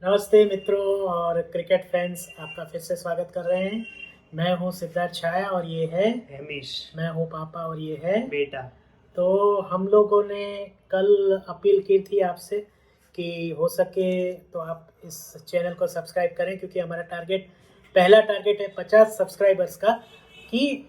नमस्ते मित्रों और क्रिकेट फैंस, आपका फिर से स्वागत कर रहे हैं। मैं हूं सिद्धार्थ छाया और ये है हेमिश मैं हूं पापा और ये है बेटा। तो हम लोगों ने कल अपील की थी आपसे कि हो सके तो आप इस चैनल को सब्सक्राइब करें, क्योंकि हमारा पहला टारगेट है 50 सब्सक्राइबर्स का। कि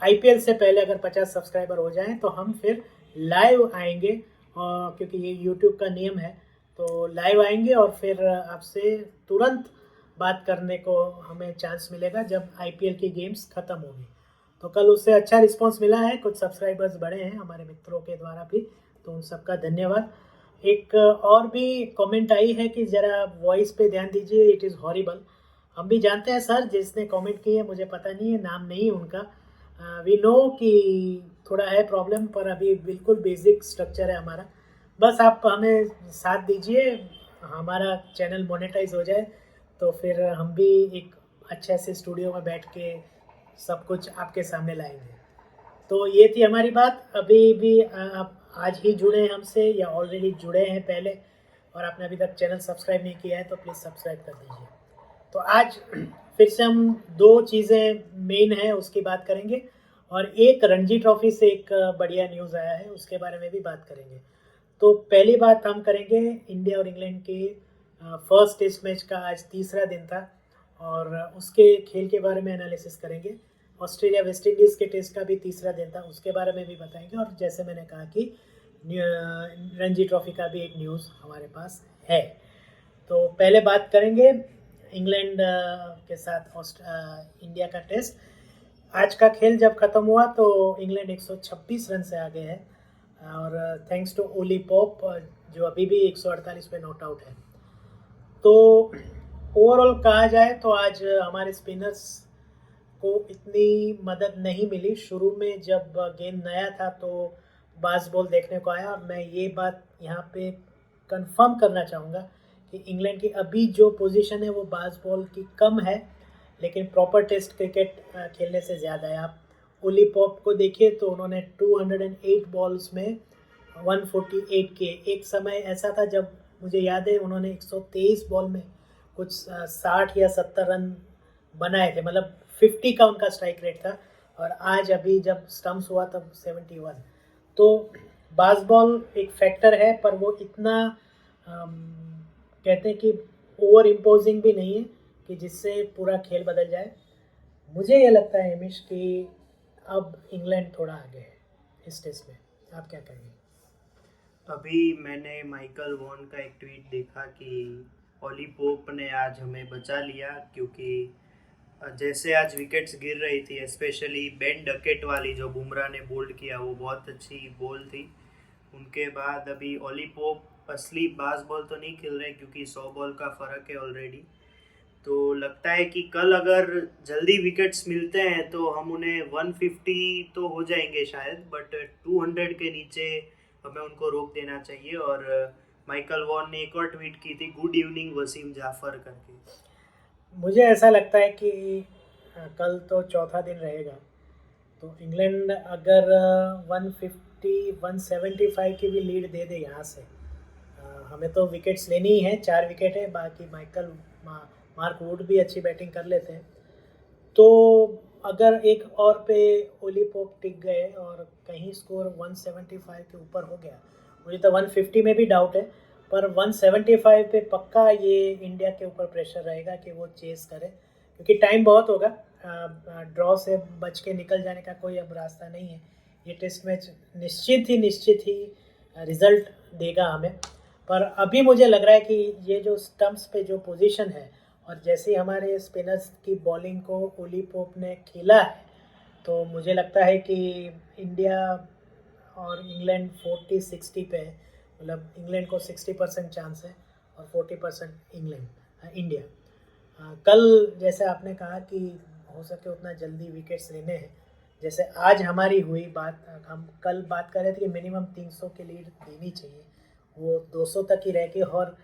आईपीएल से पहले अगर 50 सब्सक्राइबर हो जाएं तो हम फिर लाइव आएंगे, और क्योंकि ये यूट्यूब का नियम है तो लाइव आएंगे और फिर आपसे तुरंत बात करने को हमें चांस मिलेगा जब आईपीएल की गेम्स ख़त्म होगी। तो कल उससे अच्छा रिस्पांस मिला है, कुछ सब्सक्राइबर्स बढ़े हैं हमारे मित्रों के द्वारा भी, तो उन सबका धन्यवाद। एक और भी कमेंट आई है कि ज़रा वॉइस पे ध्यान दीजिए, इट इज़ हॉरिबल। हम भी जानते हैं सर, जिसने कमेंट की है मुझे पता नहीं है, नाम नहीं है उनका। वी नो कि थोड़ा है प्रॉब्लम, पर अभी बिल्कुल बेसिक स्ट्रक्चर है हमारा। बस आप हमें साथ दीजिए, हमारा चैनल मोनेटाइज हो जाए तो फिर हम भी एक अच्छे से स्टूडियो में बैठ के सब कुछ आपके सामने लाएंगे। तो ये थी हमारी बात। अभी भी आप आज ही जुड़े हैं हमसे या ऑलरेडी जुड़े हैं पहले और आपने अभी तक चैनल सब्सक्राइब नहीं किया है तो प्लीज़ सब्सक्राइब कर दीजिए। तो आज फिर से हम दो चीज़ें मेन है उसकी बात करेंगे, और एक रणजी ट्रॉफी से एक बढ़िया न्यूज़ आया है उसके बारे में भी बात करेंगे। तो पहली बात हम करेंगे इंडिया और इंग्लैंड के फर्स्ट टेस्ट मैच का। आज तीसरा दिन था और उसके खेल के बारे में एनालिसिस करेंगे। ऑस्ट्रेलिया वेस्ट इंडीज़ के टेस्ट का भी तीसरा दिन था, उसके बारे में भी बताएंगे। और जैसे मैंने कहा कि रणजी ट्रॉफी का भी एक न्यूज़ हमारे पास है। तो पहले बात करेंगे इंग्लैंड के साथ इंडिया का टेस्ट। आज का खेल जब ख़त्म हुआ तो इंग्लैंड 126 रन से आगे है, और थैंक्स टू ओली पॉप जो अभी भी 148 पे नॉट आउट है। तो ओवरऑल कहा जाए तो आज हमारे स्पिनर्स को इतनी मदद नहीं मिली। शुरू में जब गेंद नया था तो बास बॉल देखने को आया, और मैं ये बात यहाँ पे कंफर्म करना चाहूँगा कि इंग्लैंड की अभी जो पोजीशन है वो बास बॉल की कम है, लेकिन प्रॉपर टेस्ट क्रिकेट खेलने से ज़्यादा है। आप ओली पॉप को देखिए तो उन्होंने 208 बॉल्स में 148 किए। एक समय ऐसा था जब मुझे याद है उन्होंने 123 बॉल में कुछ 60 या 70 रन बनाए थे, मतलब 50 का उनका स्ट्राइक रेट था। और आज अभी जब स्टम्प्स हुआ तब 71। तो बासबॉल एक फैक्टर है, पर वो इतना कहते हैं कि ओवर इम्पोजिंग भी नहीं है कि जिससे पूरा खेल बदल जाए। मुझे ये लगता है हिमेश कि अब इंग्लैंड थोड़ा आगे है इस टेस्ट में। आप क्या कहेंगे? अभी मैंने माइकल वॉन का एक ट्वीट देखा कि ओली पोप ने आज हमें बचा लिया, क्योंकि जैसे आज विकेट्स गिर रही थी, स्पेशली बेन डकेट वाली जो बुमराह ने बोल्ड किया, वो बहुत अच्छी बॉल थी। उनके बाद अभी ओली पोप असली बास बॉल तो नहीं खेल रहे, क्योंकि 100 बॉल का फ़र्क है ऑलरेडी। तो लगता है कि कल अगर जल्दी विकेट्स मिलते हैं तो हम उन्हें 150 तो हो जाएंगे शायद, बट 200 के नीचे हमें उनको रोक देना चाहिए। और माइकल वॉन ने एक और ट्वीट की थी, गुड इवनिंग वसीम जाफर करके। मुझे ऐसा लगता है कि कल तो चौथा दिन रहेगा, तो इंग्लैंड अगर 150 175 की भी लीड दे दे यहाँ से, हमें तो विकेट्स लेनी ही है। 4 विकेट है बाकी। मार्क वुड भी अच्छी बैटिंग कर लेते हैं। तो अगर एक और पे ओली पोप टिक गए और कहीं स्कोर 175 के ऊपर हो गया, मुझे तो 150 में भी डाउट है, पर 175 पे पक्का ये इंडिया के ऊपर प्रेशर रहेगा कि वो चेस करे, क्योंकि टाइम बहुत होगा। ड्रॉ से बच के निकल जाने का कोई अब रास्ता नहीं है। ये टेस्ट मैच निश्चित ही रिजल्ट देगा हमें। पर अभी मुझे लग रहा है कि ये जो स्टंप्स पे जो पोजीशन है, और जैसे हमारे स्पिनर्स की बॉलिंग को ओली पोप ने खेला है, तो मुझे लगता है कि इंडिया और इंग्लैंड 40-60 पे है। मतलब इंग्लैंड को 60% चांस है और 40% इंडिया। कल जैसे आपने कहा कि हो सके उतना जल्दी विकेट्स लेने हैं, जैसे आज हमारी हुई बात। हम कल बात कर रहे थे कि मिनिमम 300 की लीड देनी चाहिए, वो 200 तक ही रह के। और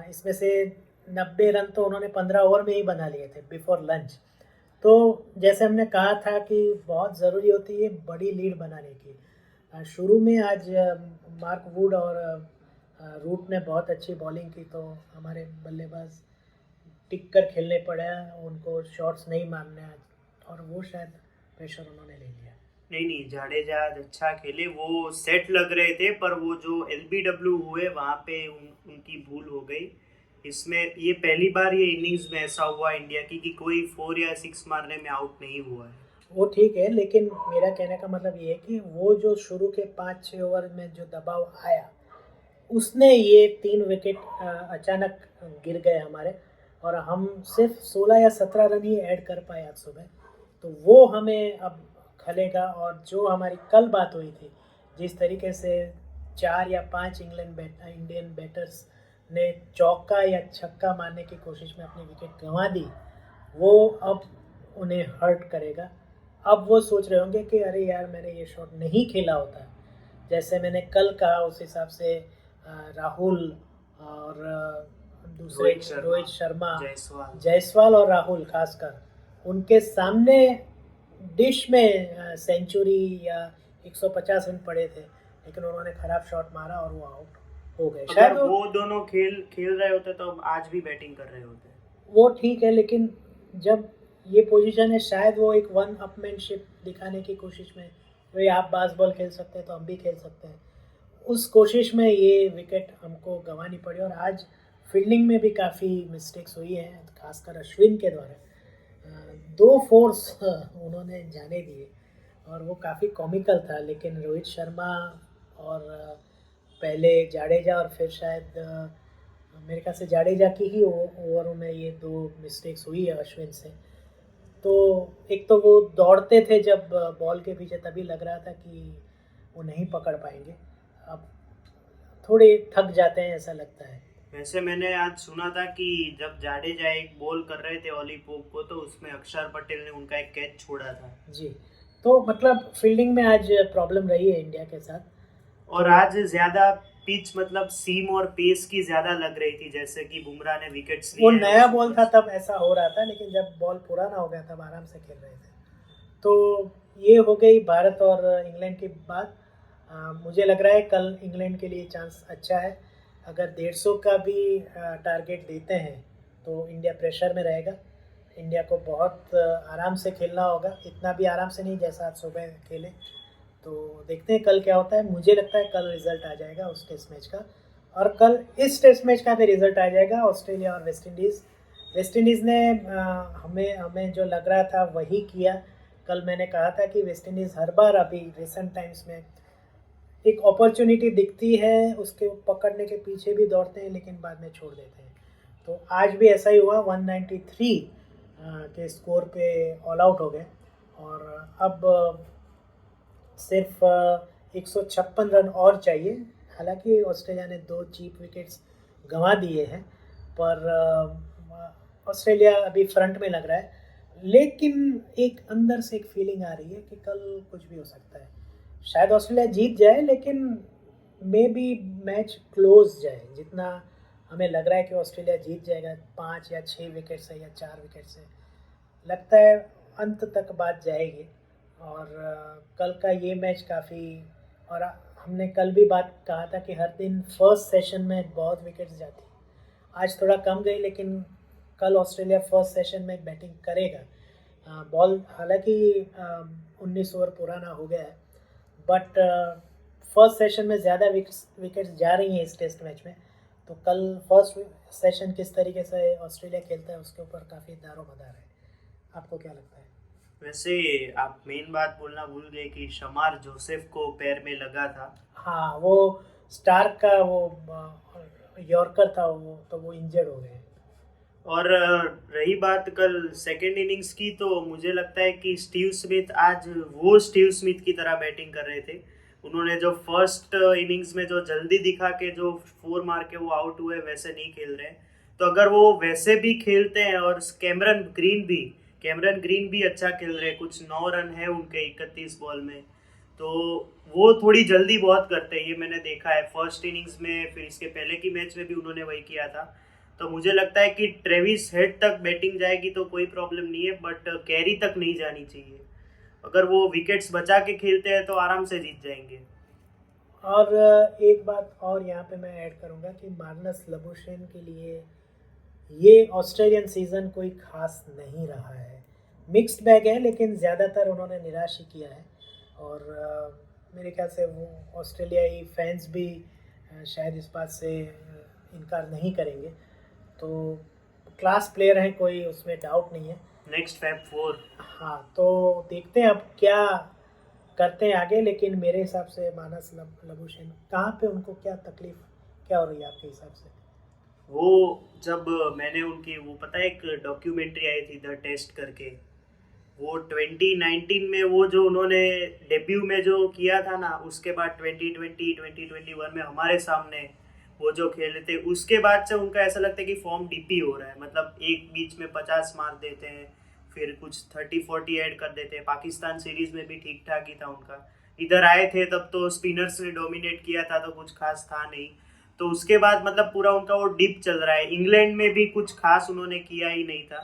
इसमें से 90 रन तो उन्होंने 15 ओवर में ही बना लिए थे बिफोर लंच। तो जैसे हमने कहा था कि बहुत ज़रूरी होती है बड़ी लीड बनाने की। शुरू में आज मार्क वुड और रूट ने बहुत अच्छी बॉलिंग की तो हमारे बल्लेबाज टिक कर खेलने पड़ा, उनको शॉट्स नहीं मारने आज, और वो शायद प्रेशर उन्होंने ले लिया। नहीं नहीं, जाडेजा आज अच्छा खेले, वो सेट लग रहे थे, पर वो जो LBW हुए वहाँ पे उनकी भूल हो गई। इसमें ये पहली बार ये इनिंग्स में ऐसा हुआ इंडिया की कि कोई 4 या 6 मारने में आउट नहीं हुआ है। वो ठीक है, लेकिन मेरा कहने का मतलब ये है कि वो जो शुरू के 5-6 ओवर में जो दबाव आया, उसने ये 3 विकेट अचानक गिर गए हमारे, और हम सिर्फ 16 या 17 रन ही ऐड कर पाए आज सुबह। तो वो हमें अब खलेगा, और जो हमारी कल बात हुई थी, जिस तरीके से 4 या 5 इंडियन बैटर्स ने चौका या छक्का मारने की कोशिश में अपनी विकेट गंवा दी, वो अब उन्हें हर्ट करेगा। अब वो सोच रहे होंगे कि अरे यार, मैंने ये शॉट नहीं खेला होता, जैसे मैंने कल कहा उस हिसाब से राहुल और दूसरे रोहित शर्मा, जायसवाल और राहुल खासकर, उनके सामने डिश में सेंचुरी या 150 रन पड़े थे, लेकिन उन्होंने खराब शॉट मारा और वो आउट हो गए। शायद वो दोनों खेल रहे होते तो आज भी बैटिंग कर रहे होते। वो ठीक है, लेकिन जब ये पोजीशन है, शायद वो एक वन अपमैनशिप दिखाने की कोशिश में, भाई आप बास्केटबॉल खेल सकते हैं तो हम भी खेल सकते हैं, उस कोशिश में ये विकेट हमको गंवानी पड़ी। और आज फील्डिंग में भी काफ़ी मिस्टेक्स हुई हैं, खासकर अश्विन के द्वारा 2 फोर्स उन्होंने जाने दिए, और वो काफ़ी कॉमिकल था। लेकिन रोहित शर्मा और पहले जाडेजा, और फिर शायद मेरे ख्याल से जाडेजा की ही ओवरों में ये 2 मिस्टेक्स हुई है अश्विन से। तो एक तो वो दौड़ते थे जब बॉल के पीछे, तभी लग रहा था कि वो नहीं पकड़ पाएंगे, अब थोड़े थक जाते हैं ऐसा लगता है। वैसे मैंने आज सुना था कि जब जाडेजा एक बॉल कर रहे थे ओली पोप को, तो उसमें अक्षर पटेल ने उनका एक कैच छोड़ा था। जी, तो मतलब फील्डिंग में आज प्रॉब्लम रही है इंडिया के साथ। और आज ज़्यादा पिच मतलब सीम और पेस की ज़्यादा लग रही थी, जैसे कि बुमराह ने विकेट्स लिए। वो नया बॉल था तब ऐसा हो रहा था, लेकिन जब बॉल पुराना हो गया तब आराम से खेल रहे थे। तो ये हो गई भारत और इंग्लैंड की बात। मुझे लग रहा है कल इंग्लैंड के लिए चांस अच्छा है। अगर 150 का भी टारगेट देते हैं तो इंडिया प्रेशर में रहेगा। इंडिया को बहुत आराम से खेलना होगा, इतना भी आराम से नहीं जैसा आज सुबह खेले। तो देखते हैं कल क्या होता है। मुझे लगता है कल रिज़ल्ट आ जाएगा उस टेस्ट मैच का, और कल इस टेस्ट मैच का भी रिज़ल्ट आ जाएगा, ऑस्ट्रेलिया और वेस्ट इंडीज़। वेस्ट इंडीज़ ने हमें जो लग रहा था वही किया। कल मैंने कहा था कि वेस्ट इंडीज़ हर बार अभी रिसेंट टाइम्स में एक अपॉर्चुनिटी दिखती है, उसके पकड़ने के पीछे भी दौड़ते हैं, लेकिन बाद में छोड़ देते हैं। तो आज भी ऐसा ही हुआ, 193 के स्कोर पे ऑल आउट हो गए, और अब सिर्फ 156 रन और चाहिए। हालांकि ऑस्ट्रेलिया ने 2 चीप विकेट्स गंवा दिए हैं, पर ऑस्ट्रेलिया अभी फ्रंट में लग रहा है। लेकिन एक अंदर से एक फीलिंग आ रही है कि कल कुछ भी हो सकता है। शायद ऑस्ट्रेलिया जीत जाए, लेकिन मे बी मैच क्लोज जाए। जितना हमें लग रहा है कि ऑस्ट्रेलिया जीत जाएगा 5 या 6 विकेट से या 4 विकेट से, लगता है अंत तक बात जाएगी। और कल का ये मैच काफ़ी, और हमने कल भी बात कहा था कि हर दिन फर्स्ट सेशन में बहुत विकेट्स जाती, आज थोड़ा कम गई, लेकिन कल ऑस्ट्रेलिया फर्स्ट सेशन में बैटिंग करेगा। बॉल हालांकि 19 ओवर पुराना हो गया है, बट फर्स्ट सेशन में ज़्यादा विकेट्स जा रही हैं इस टेस्ट मैच में। तो कल फर्स्ट सेशन किस तरीके से ऑस्ट्रेलिया खेलता है उसके ऊपर काफ़ी दारोमदार है। आपको क्या लगता है? वैसे आप मेन बात बोलना भूल गए कि शमार जोसेफ को पैर में लगा था। हाँ, वो स्टार्क का वो यॉर्कर था, वो तो वो इंजर्ड हो गए। और रही बात कल सेकेंड इनिंग्स की, तो मुझे लगता है कि स्टीव स्मिथ आज वो स्टीव स्मिथ की तरह बैटिंग कर रहे थे। उन्होंने जो फर्स्ट इनिंग्स में जो जल्दी दिखा के जो 4 मार के वो आउट हुए, वैसे नहीं खेल रहे। तो अगर वो वैसे भी खेलते हैं, और कैमरन ग्रीन भी अच्छा खेल रहे हैं, कुछ 9 रन है उनके 31 बॉल में, तो वो थोड़ी जल्दी बहुत करते हैं, ये मैंने देखा है फर्स्ट इनिंग्स में। फिर इसके पहले की मैच में भी उन्होंने वही किया था। तो मुझे लगता है कि ट्रेविस हेड तक बैटिंग जाएगी तो कोई प्रॉब्लम नहीं है, बट कैरी तक नहीं जानी चाहिए। अगर वो विकेट्स बचा के खेलते हैं तो आराम से जीत जाएंगे। और एक बात और यहाँ पे मैं ऐड करूँगा कि मार्नस लबुशेन के लिए ये ऑस्ट्रेलियन सीज़न कोई ख़ास नहीं रहा है। मिक्स्ड बैग है, लेकिन ज़्यादातर उन्होंने निराश ही किया है। और मेरे ख्याल से वो ऑस्ट्रेलियाई फैंस भी शायद इस बात से इनकार नहीं करेंगे। तो क्लास प्लेयर हैं, कोई उसमें डाउट नहीं है। Next fab 4। हाँ, तो देखते हैं अब क्या करते हैं आगे। लेकिन मेरे हिसाब से मानस लबुशेन कहाँ पे उनको क्या तकलीफ क्या हो रही है आपके हिसाब से? वो जब मैंने उनकी वो पता है एक डॉक्यूमेंट्री आई थी द टेस्ट करके, वो 2019 में वो जो उन्होंने डेब्यू में जो किया था ना, उसके बाद 2020 2021 में हमारे सामने वो जो खेले थे, उसके बाद से उनका ऐसा लगता है कि फॉर्म डीपी हो रहा है। मतलब एक बीच में 50 मार देते हैं, फिर कुछ 30-40 ऐड कर देते हैं। पाकिस्तान सीरीज में भी ठीक ठाक ही था उनका। इधर आए थे तब तो स्पिनर्स ने डोमिनेट किया था, तो कुछ खास था नहीं। तो उसके बाद मतलब पूरा उनका वो डिप चल रहा है। इंग्लैंड में भी कुछ खास उन्होंने किया ही नहीं था,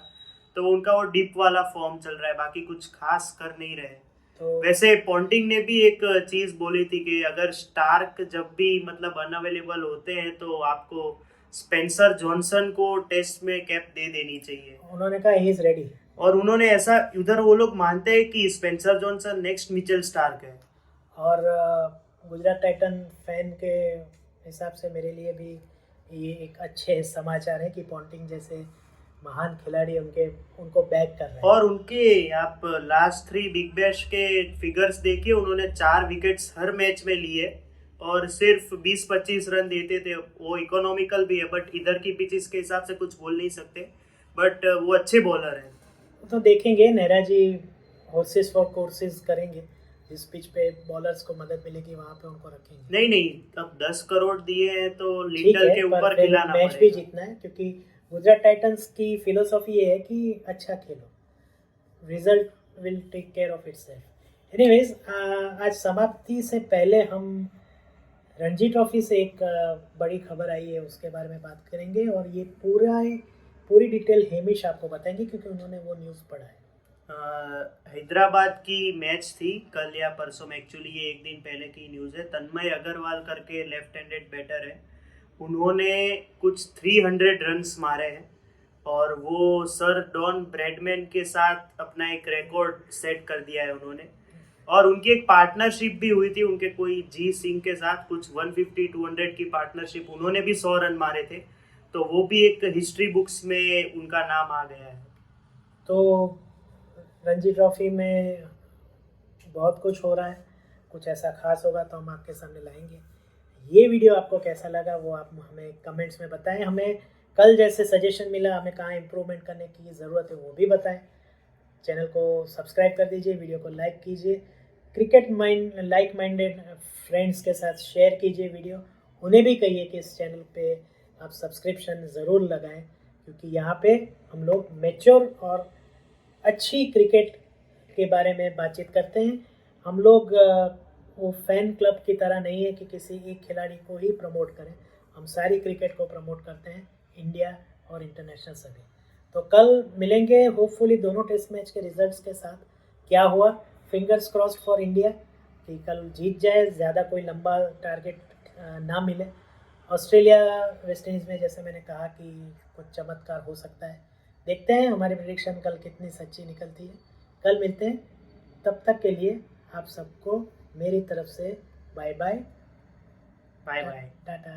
तो उनका वो डिप वाला फॉर्म चल रहा है, बाकी कुछ खास कर नहीं रहे। तो वैसे पॉन्टिंग ने भी एक चीज बोली थी कि अगर स्टार्क जब भी मतलब अनअवेलेबल होते हैं तो आपको स्पेंसर जॉनसन को टेस्ट में कैप दे देनी चाहिए। उन्होंने कहा ही इज रेडी। और उन्होंने ऐसा, उधर वो लोग मानते हैं कि Spencer Johnson next Mitchell Starc है। और गुजरात टाइटन फैन के हिसाब से मेरे लिए भी ये एक अच्छे समाचार है कि पॉन्टिंग जैसे महान खिलाड़ी उनको बैक कर रहे हैं। और उनके आप लास्ट 3 बिग बैश के फिगर्स देखिए, उन्होंने 4 विकेट्स हर मैच में लिए और सिर्फ 20-25 रन देते थे। वो इकोनॉमिकल भी है, बट इधर की पिचेस के हिसाब से कुछ बोल नहीं सकते, बट वो अच्छे बॉलर हैं। तो देखेंगे, नेहरा जी हॉर्सेस फॉर कोर्सेज करेंगे। जिस पिच पे बॉलर्स को मदद मिलेगी वहाँ पे उनको रखेंगे। नहीं, अब 10 करोड़ दिए हैं तो ठीक लिटल है, के पर ऊपर फिर खिलाना मैच भी पड़ेगा। जीतना है, क्योंकि गुजरात टाइटंस की फिलोसॉफी ये है कि अच्छा खेलो, result will take care of itself. Anyways, आज समाप्ति से पहले हम रणजी ट्रॉफी से एक बड़ी खबर आई है, उसके बारे में बात करेंगे। और ये पूरी डिटेल हेमिश आपको बताएंगे, क्योंकि उन्होंने वो न्यूज़ पढ़ा है। हैदराबाद की मैच थी कल या परसों में, एक्चुअली ये एक दिन पहले की न्यूज़ है। तन्मय अग्रवाल करके लेफ्ट हैंडेड बैटर है, उन्होंने कुछ 300 रन्स मारे हैं और वो सर डॉन ब्रैडमैन के साथ अपना एक रिकॉर्ड सेट कर दिया है उन्होंने। और उनकी एक पार्टनरशिप भी हुई थी उनके कोई जी सिंह के साथ, कुछ 150-200 की पार्टनरशिप, उन्होंने भी 100 रन मारे थे। तो वो भी एक हिस्ट्री बुक्स में उनका नाम आ गया है। तो रणजी ट्रॉफी में बहुत कुछ हो रहा है, कुछ ऐसा खास होगा तो हम आपके सामने लाएंगे। ये वीडियो आपको कैसा लगा वो आप हमें कमेंट्स में बताएं। हमें कल जैसे सजेशन मिला, हमें कहाँ इम्प्रूवमेंट करने की ज़रूरत है वो भी बताएं। चैनल को सब्सक्राइब कर दीजिए, वीडियो को लाइक कीजिए, लाइक माइंडेड फ्रेंड्स के साथ शेयर कीजिए वीडियो। उन्हें भी कहिए कि इस चैनल पे आप सब्सक्रिप्शन ज़रूर लगाएं, क्योंकि यहाँ पे हम लोग मैच्योर और अच्छी क्रिकेट के बारे में बातचीत करते हैं। हम लोग वो फैन क्लब की तरह नहीं है कि किसी एक खिलाड़ी को ही प्रमोट करें। हम सारी क्रिकेट को प्रमोट करते हैं, इंडिया और इंटरनेशनल सभी। तो कल मिलेंगे होपफुली दोनों टेस्ट मैच के रिजल्ट्स के साथ। क्या हुआ, फिंगर्स क्रॉस फॉर इंडिया कि कल जीत जाए, ज़्यादा कोई लंबा टारगेट ना मिले। ऑस्ट्रेलिया वेस्ट इंडीज़ में जैसे मैंने कहा कि कुछ चमत्कार हो सकता है। देखते हैं हमारी प्रेडिक्शन कल कितनी सच्ची निकलती है। कल मिलते हैं, तब तक के लिए आप सबको मेरी तरफ से bye bye, bye bye, Tata.